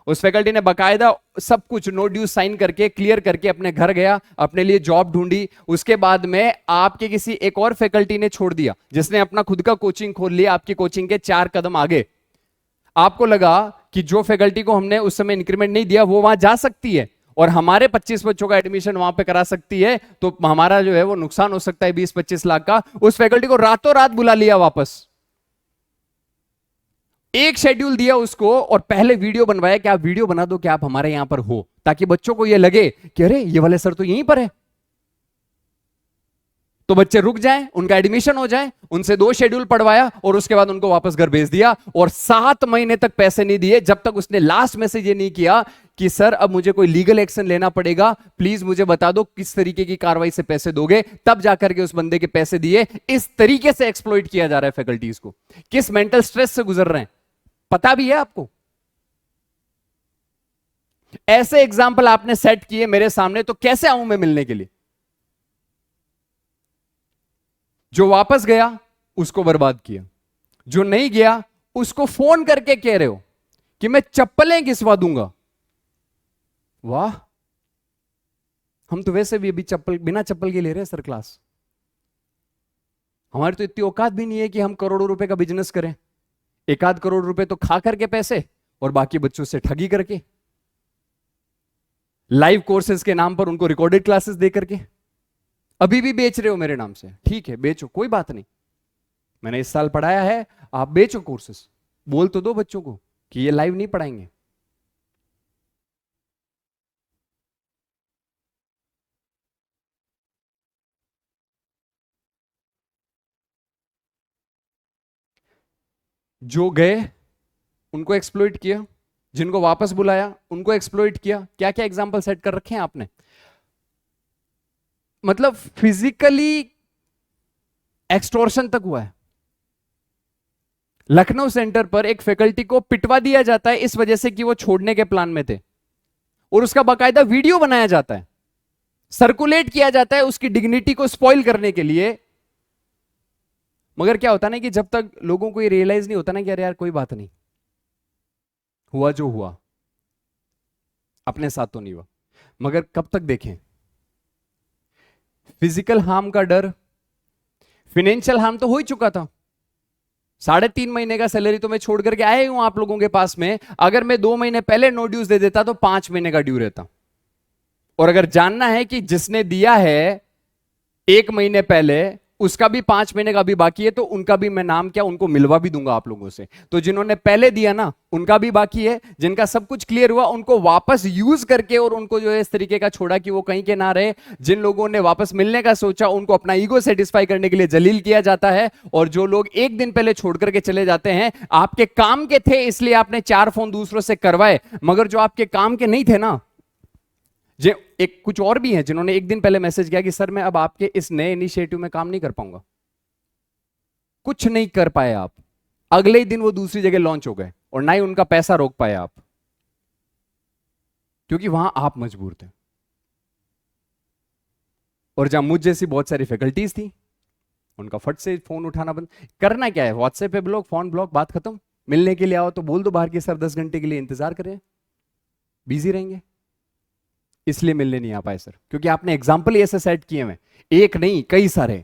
A: उस फैकल्टी ने बकायदा सब कुछ नो ड्यू साइन करके क्लियर करके अपने घर गया, अपने लिए जॉब ढूंढी। उसके बाद में आपके किसी एक और फैकल्टी ने छोड़ दिया, जिसने अपना खुद का कोचिंग खोल लिया, आपकी कोचिंग के 4 कदम आगे। आपको लगा कि जो फैकल्टी को हमने उस समय इंक्रीमेंट नहीं दिया वो वहां जा सकती है और हमारे 25 बच्चों का एडमिशन वहां पे करा सकती है, तो हमारा जो है वो नुकसान हो सकता है 20-25 लाख का। उस फैकल्टी को रातों रात बुला लिया वापस, एक शेड्यूल दिया उसको और पहले वीडियो बनवाया कि आप वीडियो बना दो कि आप हमारे यहां पर हो, ताकि बच्चों को यह लगे कि अरे ये वाले सर तो यहीं पर है, तो बच्चे रुक जाएं, उनका एडमिशन हो जाए। उनसे 2 शेड्यूल पढ़वाया और उसके बाद उनको वापस घर भेज दिया और 7 महीने तक पैसे नहीं दिए, जब तक उसने लास्ट मैसेज ये नहीं किया कि सर अब मुझे कोई लीगल एक्शन लेना पड़ेगा, प्लीज मुझे बता दो किस तरीके की कार्रवाई से पैसे दोगे, तब जाकर के उस बंदे के पैसे दिए। इस तरीके से एक्सप्लॉइट किया जा रहा है फैकल्टीज को, किस मेंटल स्ट्रेस से गुजर रहे हैं पता भी है आपको। ऐसे एग्जाम्पल आपने सेट किए मेरे सामने, तो कैसे आऊं मैं मिलने के लिए? जो वापस गया उसको बर्बाद किया, जो नहीं गया उसको फोन करके कह रहे हो कि मैं चप्पलें घिसवा दूंगा। वाह, हम तो वैसे भी अभी चप्पल बिना चप्पल के ले रहे हैं सर क्लास, हमारी तो इतनी औकात भी नहीं है कि हम करोड़ों रुपए का बिजनेस करें। 1-8 करोड़ रुपए तो खा करके पैसे और बाकी बच्चों से ठगी करके, लाइव कोर्सेज के नाम पर उनको रिकॉर्डेड क्लासेस दे करके। अभी भी बेच रहे हो मेरे नाम से, ठीक है बेचो, कोई बात नहीं, मैंने इस साल पढ़ाया है, आप बेचो कोर्सेस, बोल तो दो बच्चों को कि ये लाइव नहीं पढ़ाएंगे। जो गए उनको एक्सप्लॉइट किया, जिनको वापस बुलाया उनको एक्सप्लॉइट किया। क्या क्या एग्जांपल सेट कर रखे हैं आपने? मतलब फिजिकली एक्सटॉर्शन तक हुआ है। लखनऊ सेंटर पर एक फैकल्टी को पिटवा दिया जाता है इस वजह से कि वो छोड़ने के प्लान में थे, और उसका बाकायदा वीडियो बनाया जाता है, सर्कुलेट किया जाता है उसकी डिग्निटी को स्पॉइल करने के लिए। मगर क्या होता ना कि जब तक लोगों को ये रियलाइज नहीं होता ना कि अरे यार कोई बात नहीं, हुआ जो हुआ, अपने साथ तो नहीं हुआ, मगर कब तक देखें? फिजिकल हार्म का डर, फाइनेंशियल हार्म तो हो ही चुका था। 3.5 महीने का सैलरी तो मैं छोड़ करके आया हूं आप लोगों के पास में, अगर मैं 2 महीने पहले नो ड्यूज दे देता तो 5 महीने का ड्यू रहता। और अगर जानना है कि जिसने दिया है 1 महीने पहले उसका भी 5 महीने का भी बाकी है, तो उनका भी मैं नाम क्या उनको मिलवा भी दूंगा आप लोगों से। तो जिन्होंने पहले दिया ना उनका भी बाकी है, जिनका सब कुछ क्लियर हुआ उनको वापस यूज करके और उनको जो है इस तरीके का छोड़ा कि वो कहीं के ना रहे। जिन लोगों ने वापस मिलने का सोचा उनको अपना ईगो सेटिस्फाई करने के लिए जलील किया जाता है, और जो लोग 1 दिन पहले छोड़ करके चले जाते हैं, आपके काम के थे इसलिए आपने 4 फोन दूसरों से करवाए, मगर जो आपके काम के नहीं थे ना, जे एक कुछ और भी हैं जिन्होंने 1 दिन पहले मैसेज किया कि सर मैं अब आपके इस नए इनिशिएटिव में काम नहीं कर पाऊंगा, कुछ नहीं कर पाए आप, अगले ही दिन वो दूसरी जगह लॉन्च हो गए और ना ही उनका पैसा रोक पाए आप, क्योंकि वहां आप मजबूर थे। और जहां मुझ जैसी बहुत सारी फैकल्टीज थी उनका फट से फोन उठाना बंद। करना क्या है, व्हाट्सएप पे ब्लॉक, फोन ब्लॉक, बात खत्म। मिलने के लिए आओ तो बोल दो बाहर के सर 10 घंटे के लिए इंतजार करें, बिजी रहेंगे, इसलिए मिलने नहीं आ पाए सर, क्योंकि आपने एग्जाम्पल ऐसे सेट किए हुए, एक नहीं कई सारे,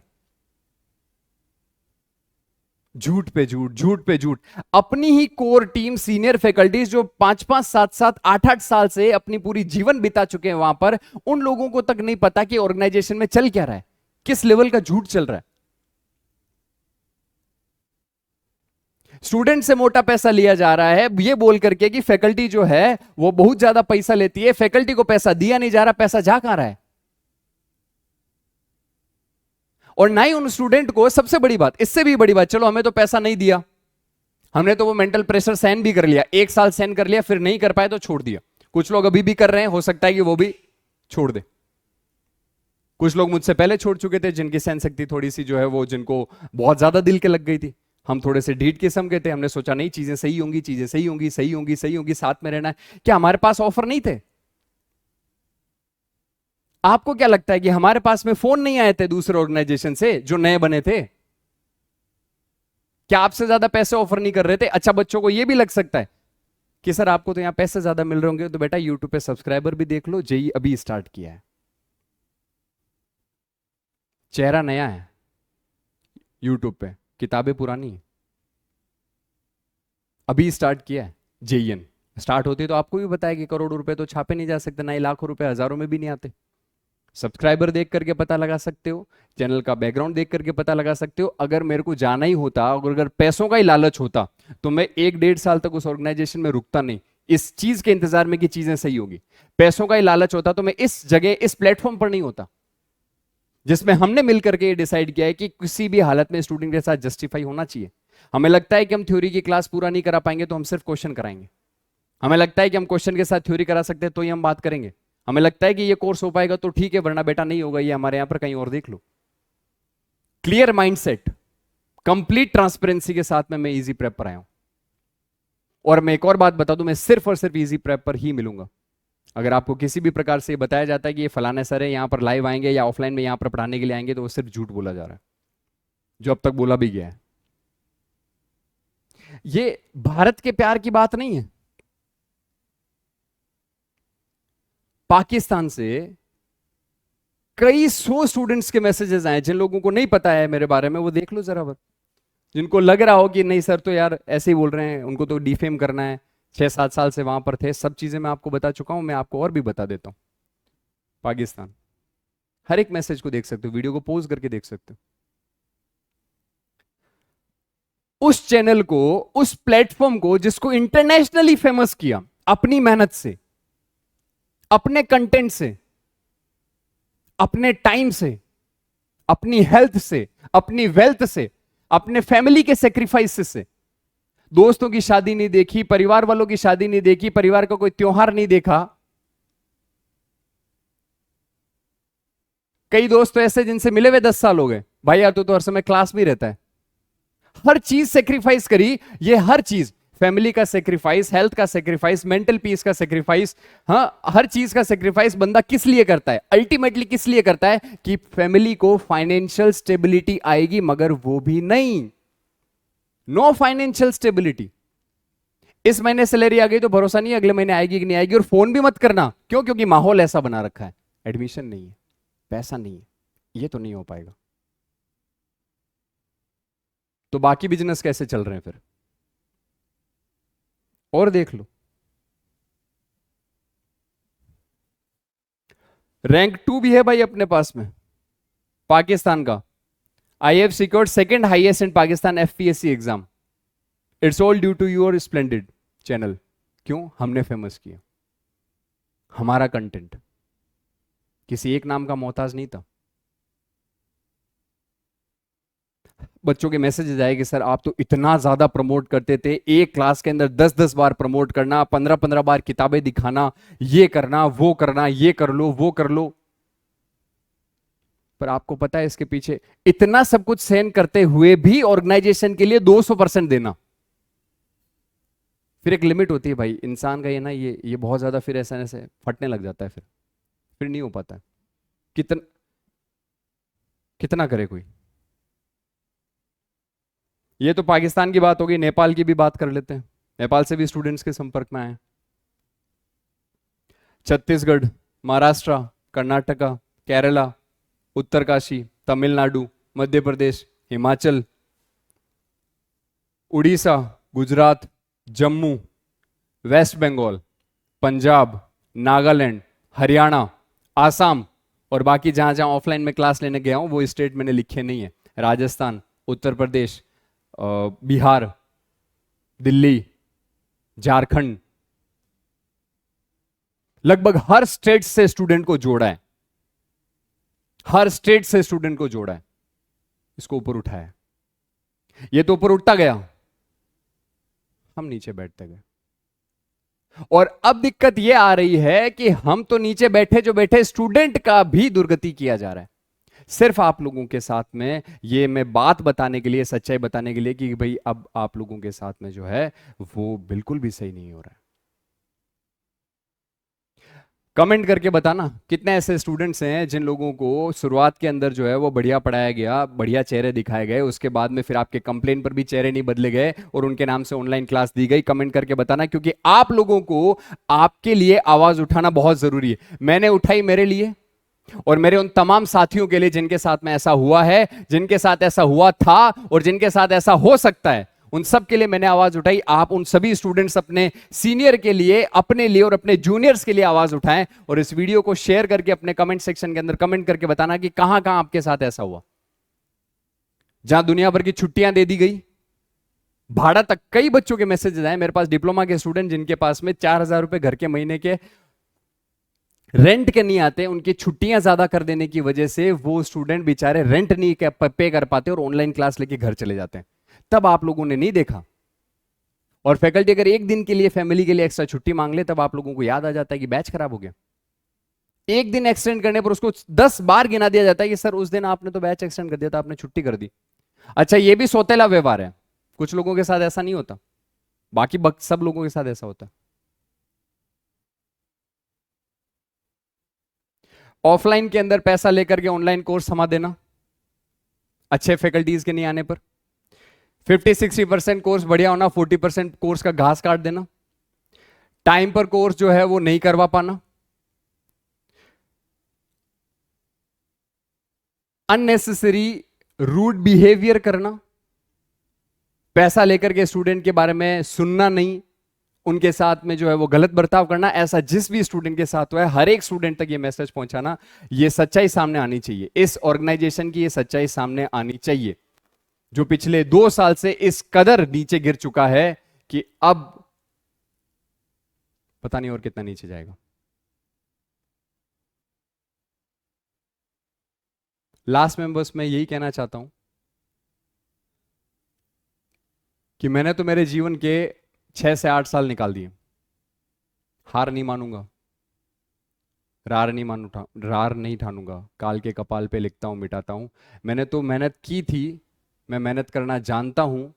A: झूठ पे झूठ, झूठ पे झूठ। अपनी ही कोर टीम सीनियर फैकल्टीज जो 5-5, 7-7, 8-8 साल से अपनी पूरी जीवन बिता चुके हैं वहां पर, उन लोगों को तक नहीं पता कि ऑर्गेनाइजेशन में चल क्या रहा है, किस लेवल का झूठ चल रहा है। स्टूडेंट से मोटा पैसा लिया जा रहा है ये बोल करके कि फैकल्टी जो है वो बहुत ज्यादा पैसा लेती है, फैकल्टी को पैसा दिया नहीं जा रहा, पैसा जा कहां रहा है? और ना ही उन स्टूडेंट को, सबसे बड़ी बात, इससे भी बड़ी बात, चलो हमें तो पैसा नहीं दिया, हमने तो वो मेंटल प्रेशर सहन भी कर लिया, 1 साल सहन कर लिया, फिर नहीं कर पाए तो छोड़ दिया। कुछ लोग अभी भी कर रहे हैं, हो सकता है कि वो भी छोड़ दे। कुछ लोग मुझसे पहले छोड़ चुके थे जिनकी सहन शक्ति थोड़ी सी जो है वो, जिनको बहुत ज्यादा दिल के लग गई थी। हम थोड़े से ढीठ किस्म के थे, हमने सोचा नहीं चीजें सही होंगी, चीजें सही होंगी, सही होंगी, सही होंगी, साथ में रहना है। क्या हमारे पास ऑफर नहीं थे? आपको क्या लगता है कि हमारे पास में फोन नहीं आए थे दूसरे ऑर्गेनाइजेशन से जो नए बने थे? क्या आपसे ज्यादा पैसे ऑफर नहीं कर रहे थे? अच्छा, बच्चों को यह भी लग सकता है कि सर आपको तो यहां पैसे ज्यादा मिल रहे होंगे, तो बेटा यूट्यूब पे सब्सक्राइबर भी देख लो, जेई अभी स्टार्ट किया है, चेहरा नया है यूट्यूब पे, किताबें पुरानी है, अभी स्टार्ट किया है जेईएन, स्टार्ट होती तो आपको भी बताया कि करोड़ों रुपए तो छापे नहीं जा सकते, ना ही लाखों रुपए हजारों में भी नहीं आते। सब्सक्राइबर देख करके पता लगा सकते हो, चैनल का बैकग्राउंड देख करके पता लगा सकते हो। अगर मेरे को जाना ही होता, अगर पैसों का ही लालच होता, तो मैं 1-1.5 साल तक उस ऑर्गेनाइजेशन में रुकता नहीं, इस चीज के इंतजार में कि चीजें सही होगी। पैसों का ही लालच होता तो मैं इस जगह, इस प्लेटफॉर्म पर नहीं होता, जिसमें हमने मिलकर के ये डिसाइड किया है कि किसी भी हालत में स्टूडेंट के साथ जस्टिफाई होना चाहिए। हमें लगता है कि हम थ्योरी की क्लास पूरा नहीं करा पाएंगे तो हम सिर्फ क्वेश्चन कराएंगे। हमें लगता है कि हम क्वेश्चन के साथ थ्योरी करा सकते हैं तो ही हम बात करेंगे। हमें लगता है कि ये कोर्स हो पाएगा तो ठीक है, वरना बेटा नहीं होगा, ये हमारे यहां पर कहीं और देख लो। क्लियर माइंडसेट, कंप्लीट ट्रांसपेरेंसी के साथ में मैं इजी प्रेप पर आया हूं। और मैं एक और बात बता दूं, मैं सिर्फ और सिर्फ इजी प्रेप पर ही मिलूंगा। अगर आपको किसी भी प्रकार से बताया जाता है कि ये फलाने सर है, यहां पर लाइव आएंगे या ऑफलाइन में यहां पर पढ़ाने के लिए आएंगे, तो वो सिर्फ झूठ बोला जा रहा है, जो अब तक बोला भी गया है। ये भारत के प्यार की बात नहीं है। पाकिस्तान से कई 100 स्टूडेंट्स के मैसेजेस आए। जिन लोगों को नहीं पता है मेरे बारे में वो देख लो जरा, जिनको लग रहा हो कि नहीं सर तो यार ऐसे ही बोल रहे हैं, उनको तो डिफेम करना है, 6-7 साल से वहां पर थे, सब चीजें मैं आपको बता चुका हूं, मैं आपको और भी बता देता हूं। पाकिस्तान, हर एक मैसेज को देख सकते हो, वीडियो को पॉज करके देख सकते हो। उस चैनल को, उस प्लेटफॉर्म को जिसको इंटरनेशनली फेमस किया अपनी मेहनत से, अपने कंटेंट से, अपने टाइम से, अपनी हेल्थ से, अपनी वेल्थ से, अपने फैमिली के सेक्रीफाइस से, दोस्तों की शादी नहीं देखी, परिवार वालों की शादी नहीं देखी, परिवार का कोई त्योहार नहीं देखा। कई दोस्त तो ऐसे जिनसे मिले हुए 10 साल हो गए, भाई यार तू तो हर समय क्लास में रहता है। हर चीज सेक्रीफाइस करी, ये हर चीज, फैमिली का सेक्रीफाइस, हेल्थ का सेक्रीफाइस, मेंटल पीस का सेक्रीफाइस, हाँ हर चीज का सेक्रीफाइस बंदा किस लिए करता है? अल्टीमेटली किस लिए करता है? कि फैमिली को फाइनेंशियल स्टेबिलिटी आएगी, मगर वो भी नहीं, नो फाइनेंशियल स्टेबिलिटी। इस महीने सैलरी आ गई तो भरोसा नहीं अगले महीने आएगी कि नहीं आएगी। और फोन भी मत करना, क्यों? क्योंकि माहौल ऐसा बना रखा है, एडमिशन नहीं है, पैसा नहीं है, ये तो नहीं हो पाएगा। तो बाकी बिजनेस कैसे चल रहे हैं फिर? और देख लो, रैंक 2 भी है भाई अपने पास में, पाकिस्तान का। I have secured second highest in Pakistan FPSC exam. It's all due to your splendid channel. क्यों? हमने फेमस किया, हमारा कंटेंट किसी एक नाम का मोहताज नहीं था। बच्चों के मैसेजेस आए कि सर आप तो इतना ज्यादा प्रमोट करते थे, एक क्लास के अंदर 10-10 बार प्रमोट करना, 15-15 बार किताबें दिखाना, ये करना वो करना, ये कर लो वो कर लो। पर आपको पता है इसके पीछे इतना सब कुछ सहन करते हुए भी ऑर्गेनाइजेशन के लिए 200% देना। फिर एक लिमिट होती है भाई इंसान का, ये ना ये बहुत ज्यादा फिर ऐसा फटने लग जाता है, फिर नहीं हो पाता है। कितना कितना करे कोई। ये तो पाकिस्तान की बात होगी, नेपाल की भी बात कर लेते हैं। नेपाल से भी स्टूडेंट्स के संपर्क में आए। छत्तीसगढ़, महाराष्ट्र, कर्नाटका, केरला, उत्तरकाशी, तमिलनाडु, मध्य प्रदेश, हिमाचल, उड़ीसा, गुजरात, जम्मू, वेस्ट बंगाल, पंजाब, नागालैंड, हरियाणा, आसाम, और बाकी जहां जहां ऑफलाइन में क्लास लेने गया हूं वो स्टेट मैंने लिखे नहीं है, राजस्थान, उत्तर प्रदेश, बिहार, दिल्ली, झारखंड, लगभग हर स्टेट से स्टूडेंट को जोड़ा है, हर स्टेट से स्टूडेंट को जोड़ा है, इसको ऊपर उठाया। ये तो ऊपर उठता गया, हम नीचे बैठते गए। और अब दिक्कत यह आ रही है कि हम तो नीचे बैठे जो बैठे, स्टूडेंट का भी दुर्गति किया जा रहा है। सिर्फ आप लोगों के साथ में ये मैं बात बताने के लिए, सच्चाई बताने के लिए कि भाई अब आप लोगों के साथ में जो है वो बिल्कुल भी सही नहीं हो रहा है। कमेंट करके बताना कितने ऐसे स्टूडेंट्स हैं जिन लोगों को शुरुआत के अंदर जो है वो बढ़िया पढ़ाया गया, बढ़िया चेहरे दिखाए गए, उसके बाद में फिर आपके कंप्लेन पर भी चेहरे नहीं बदले गए और उनके नाम से ऑनलाइन क्लास दी गई। कमेंट करके बताना, क्योंकि आप लोगों को आपके लिए आवाज उठाना बहुत जरूरी है। मैंने उठाई मेरे लिए और मेरे उन तमाम साथियों के लिए जिनके साथ में ऐसा हुआ है, जिनके साथ ऐसा हुआ था और जिनके साथ ऐसा हो सकता है, उन सब के लिए मैंने आवाज उठाई। आप उन सभी स्टूडेंट्स अपने सीनियर के लिए, अपने लिए और अपने जूनियर्स के लिए आवाज उठाएं और इस वीडियो को शेयर करके अपने कमेंट सेक्शन के अंदर कमेंट करके बताना कि कहां कहां आपके साथ ऐसा हुआ जहां दुनिया भर की छुट्टियां दे दी गई, भाड़ा तक। कई बच्चों के मैसेजेस आए मेरे पास, डिप्लोमा के स्टूडेंट जिनके पास में 4,000 रुपए घर के महीने के रेंट के नहीं आते, उनकी छुट्टियां ज्यादा कर देने की वजह से वो स्टूडेंट बेचारे रेंट नहीं पे कर पाते और ऑनलाइन क्लास लेके घर चले जाते हैं। तब आप लोगों ने नहीं देखा। और फैकल्टी अगर एक दिन के लिए फैमिली के लिए एक्स्ट्रा छुट्टी मांग ले, तब आप लोगों को याद आ जाता है कि बैच खराब हो गया। एक दिन एक्सटेंड करने पर उसको 10 बार गिना दिया जाता है कि सर उस दिन आपने तो बैच एक्सटेंड कर दिया था, आपने छुट्टी कर दी। अच्छा, ये भी सौतेला व्यवहार है। कुछ लोगों के साथ ऐसा नहीं होता, बाकी सब लोगों के साथ ऐसा होता है। ऑफलाइन के अंदर पैसा लेकर के ऑनलाइन कोर्स थमा देना, अच्छे फैकल्टीज के नहीं आने पर। 50-60% कोर्स बढ़िया होना, 40% कोर्स का घास काट देना। टाइम पर कोर्स जो है वो नहीं करवा पाना। अननेसेसरी रूड बिहेवियर करना। पैसा लेकर के स्टूडेंट के बारे में सुनना नहीं, उनके साथ में जो है वो गलत बर्ताव करना। ऐसा जिस भी स्टूडेंट के साथ हुआ है, हर एक स्टूडेंट तक ये मैसेज पहुंचाना। ये सच्चाई सामने आनी चाहिए, इस ऑर्गेनाइजेशन की ये सच्चाई सामने आनी चाहिए, जो पिछले 2 साल से इस कदर नीचे गिर चुका है कि अब पता नहीं और कितना नीचे जाएगा। लास्ट में बस मैं यही कहना चाहता हूं कि मैंने तो मेरे जीवन के 6 से 8 साल निकाल दिए। हार नहीं मानूंगा, रार नहीं ठानूंगा। काल के कपाल पे लिखता हूं, मिटाता हूं। मैंने तो मेहनत की थी, मैं मेहनत करना जानता हूं।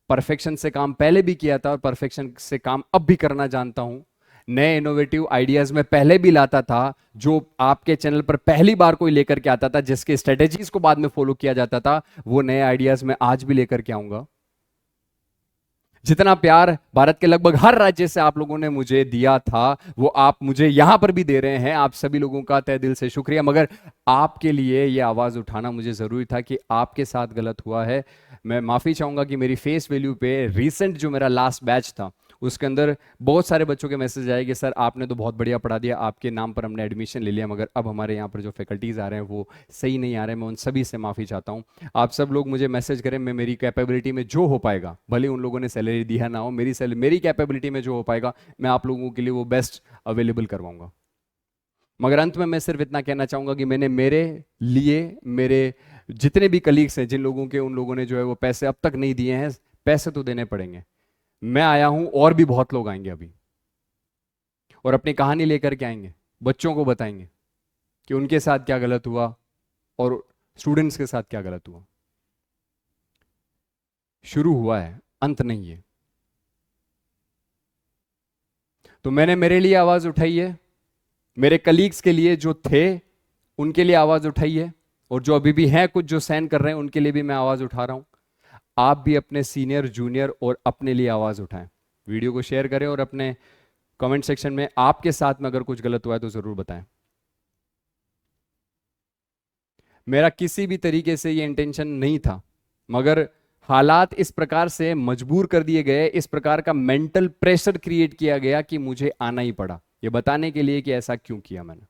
A: परफेक्शन से काम पहले भी किया था और परफेक्शन से काम अब भी करना जानता हूं। नए इनोवेटिव आइडियाज में पहले भी लाता था, जो आपके चैनल पर पहली बार कोई लेकर के आता था, जिसके स्ट्रेटेजीज को बाद में फॉलो किया जाता था, वो नए आइडियाज में आज भी लेकर के आऊंगा। जितना प्यार भारत के लगभग हर राज्य से आप लोगों ने मुझे दिया था, वो आप मुझे यहां पर भी दे रहे हैं। आप सभी लोगों का तहे दिल से शुक्रिया। मगर आपके लिए यह आवाज उठाना मुझे जरूरी था कि आपके साथ गलत हुआ है। मैं माफी चाहूंगा कि मेरी फेस वैल्यू पे रिसेंट जो मेरा लास्ट बैच था, उसके अंदर बहुत सारे बच्चों के मैसेज आए कि सर आपने तो बहुत बढ़िया पढ़ा दिया, आपके नाम पर हमने एडमिशन ले लिया, मगर अब हमारे यहाँ पर जो फैकल्टीज आ रहे हैं वो सही नहीं आ रहे हैं। मैं उन सभी से माफ़ी चाहता हूँ। आप सब लोग मुझे मैसेज करें, मैं मेरी कैपेबिलिटी में जो हो पाएगा, भले उन लोगों ने सैलरी दिया ना हो, मेरी कैपेबिलिटी में जो हो पाएगा मैं आप लोगों के लिए वो बेस्ट अवेलेबल करवाऊंगा। मगर अंत में मैं सिर्फ इतना कहना चाहूँगा कि मैंने मेरे लिए, मेरे जितने भी कलीग्स हैं, जिन लोगों के उन लोगों ने जो है वो पैसे अब तक नहीं दिए हैं, पैसे तो देने पड़ेंगे। मैं आया हूं और भी बहुत लोग आएंगे अभी, और अपनी कहानी लेकर के आएंगे, बच्चों को बताएंगे कि उनके साथ क्या गलत हुआ और स्टूडेंट्स के साथ क्या गलत हुआ। शुरू हुआ है, अंत नहीं है। तो मैंने मेरे लिए आवाज उठाई है, मेरे कलीग्स के लिए जो थे उनके लिए आवाज उठाई है, और जो अभी भी हैं कुछ जो सहन कर रहे हैं उनके लिए भी मैं आवाज उठा रहा हूं। आप भी अपने सीनियर, जूनियर और अपने लिए आवाज उठाएं। वीडियो को शेयर करें और अपने कमेंट सेक्शन में आपके साथ में अगर कुछ गलत हुआ है तो जरूर बताएं। मेरा किसी भी तरीके से ये इंटेंशन नहीं था, मगर हालात इस प्रकार से मजबूर कर दिए गए, इस प्रकार का मेंटल प्रेशर क्रिएट किया गया कि मुझे आना ही पड़ा ये बताने के लिए कि ऐसा क्यों किया मैंने।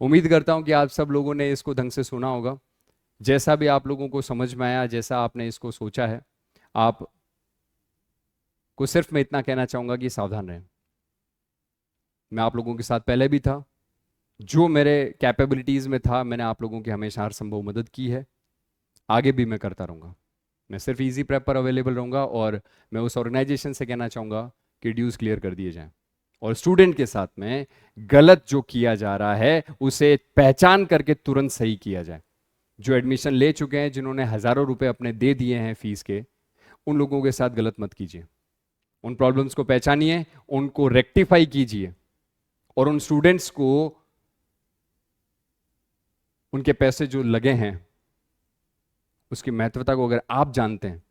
A: उम्मीद करता हूं कि आप सब लोगों ने इसको ढंग से सुना होगा। जैसा भी आप लोगों को समझ में आया, जैसा आपने इसको सोचा है, आप को सिर्फ मैं इतना कहना चाहूंगा कि सावधान रहें। मैं आप लोगों के साथ पहले भी था, जो मेरे कैपेबिलिटीज में था मैंने आप लोगों की हमेशा हर संभव मदद की है, आगे भी मैं करता रहूंगा। मैं सिर्फ इजी प्रेप पर अवेलेबल रहूंगा, और मैं उस ऑर्गेनाइजेशन से कहना चाहूंगा कि ड्यूज क्लियर कर दिए जाएं, और स्टूडेंट के साथ में गलत जो किया जा रहा है उसे पहचान करके तुरंत सही किया जाए। जो एडमिशन ले चुके हैं, जिन्होंने हजारों रुपए अपने दे दिए हैं फीस के, उन लोगों के साथ गलत मत कीजिए। उन प्रॉब्लम्स को पहचानिए, उनको रेक्टिफाई कीजिए, और उन स्टूडेंट्स को उनके पैसे जो लगे हैं उसकी महत्वता को अगर आप जानते हैं,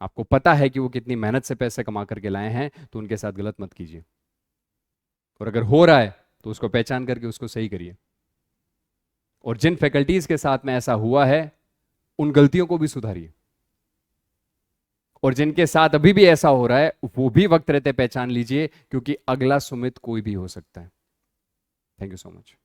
A: आपको पता है कि वो कितनी मेहनत से पैसे कमा करके लाए हैं, तो उनके साथ गलत मत कीजिए। और अगर हो रहा है तो उसको पहचान करके उसको सही करिए। और जिन फैकल्टीज के साथ में ऐसा हुआ है, उन गलतियों को भी सुधारिए, और जिनके साथ अभी भी ऐसा हो रहा है वो भी वक्त रहते पहचान लीजिए, क्योंकि अगला सुमित कोई भी हो सकता है। Thank you so much.